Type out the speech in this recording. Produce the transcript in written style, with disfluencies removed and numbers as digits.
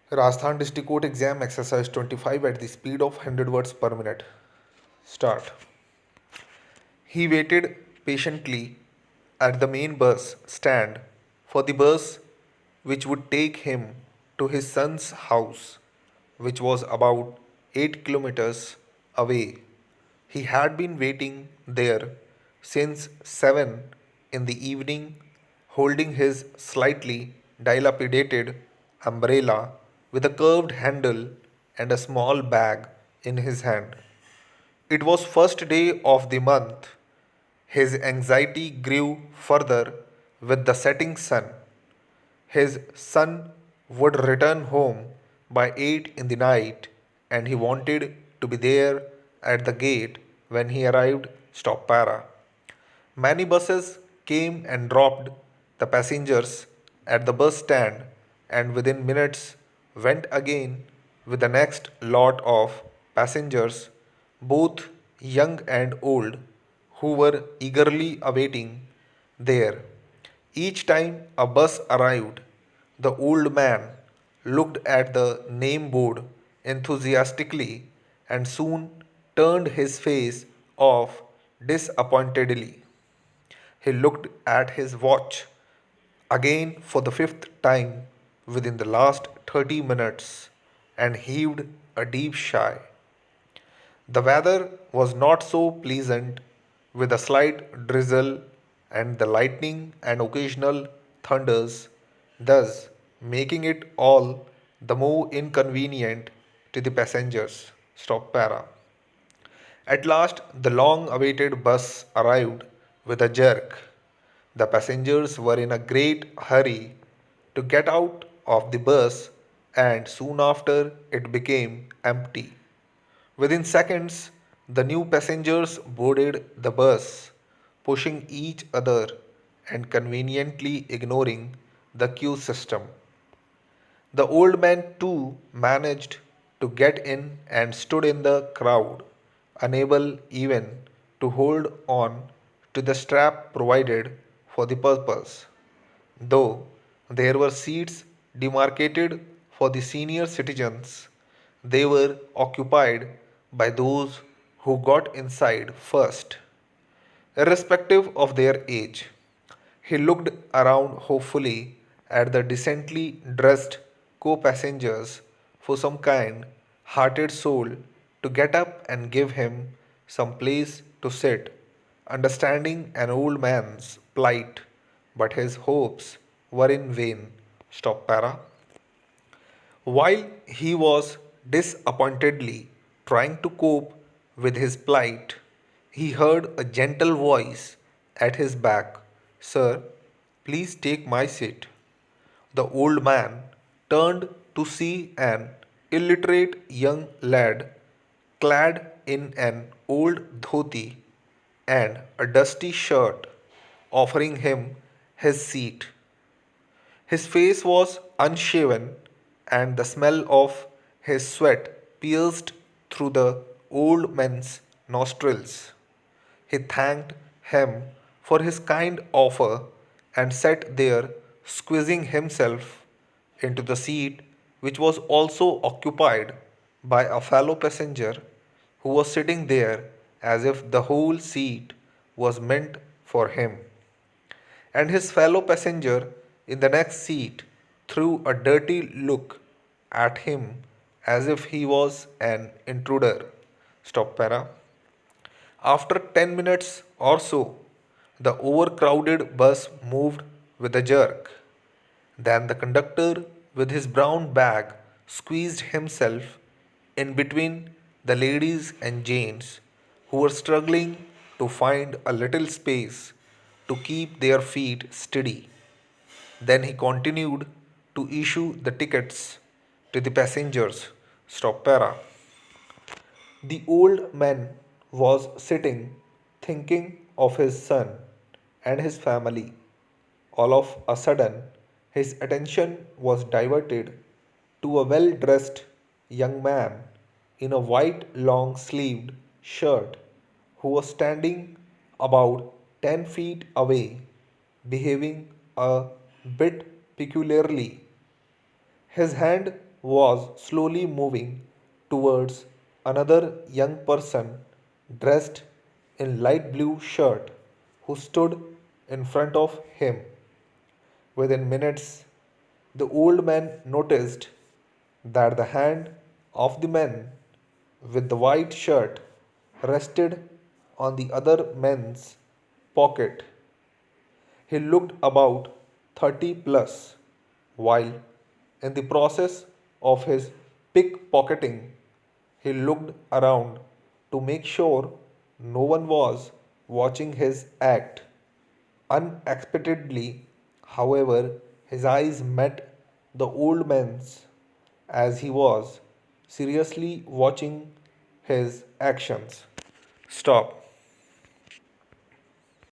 Rajasthan District Court exam exercise 25 at the speed of 100 words per minute. Start. He waited patiently at the main bus stand for the bus which would take him to his son's house, which was about 8 kilometers away. He had been waiting there since 7 in the evening, holding his slightly dilapidated umbrella with a curved handle and a small bag in his hand. It was first day of the month. His anxiety grew further with the setting sun. His son would return home by 8 in the night and he wanted to be there at the gate when he arrived. Stop para. Many buses came and dropped the passengers at the bus stand and within minutes went again with the next lot of passengers, both young and old, who were eagerly awaiting there. Each time a bus arrived, the old man looked at the name board enthusiastically and soon turned his face off disappointedly. He looked at his watch again for the fifth time within the last 30 minutes and heaved a deep sigh. The weather was not so pleasant, with a slight drizzle and the lightning and occasional thunders, thus making it all the more inconvenient to the passengers. Stop para. At last, the long awaited bus arrived with a jerk. The passengers were in a great hurry to get out of the bus, and soon after it became empty. Within seconds, the new passengers boarded the bus, pushing each other and conveniently ignoring the queue system. The old man too managed to get in and stood in the crowd, unable even to hold on to the strap provided for the purpose. Though there were seats demarcated for the senior citizens, they were occupied by those who got inside first, irrespective of their age. He looked around hopefully at the decently dressed co passengers for some kind hearted soul to get up and give him some place to sit, understanding an old man's plight, but his hopes were in vain. Stop para. While he was disappointedly trying to cope with his plight, he heard a gentle voice at his back. Sir, please take my seat. The old man turned to see an illiterate young lad clad in an old dhoti and a dusty shirt offering him his seat. His face was unshaven, and the smell of his sweat pierced through the old man's nostrils. He thanked him for his kind offer and sat there squeezing himself into the seat which was also occupied by a fellow passenger who was sitting there as if the whole seat was meant for him and his fellow passenger in the next seat threw a dirty look at him as if he was an intruder. Stop para. After 10 minutes or so, the overcrowded bus moved with a jerk. Then the conductor, with his brown bag, squeezed himself in between the ladies and gents who were struggling to find a little space to keep their feet steady. Then he continued to issue the tickets to the passengers. Stop para. The old man was sitting thinking of his son and his family. All of a sudden, his attention was diverted to a well dressed young man in a white long sleeved shirt who was standing about 10 feet away, behaving a bit peculiarly. His hand was slowly moving towards another young person dressed in light blue shirt who stood in front of him. Within minutes, the old man noticed that the hand of the man with the white shirt rested on the other man's pocket. He looked about 30 plus, while in the process of his pickpocketing, he looked around to make sure no one was watching his act. Unexpectedly, however, his eyes met the old man's as he was seriously watching his actions. Stop.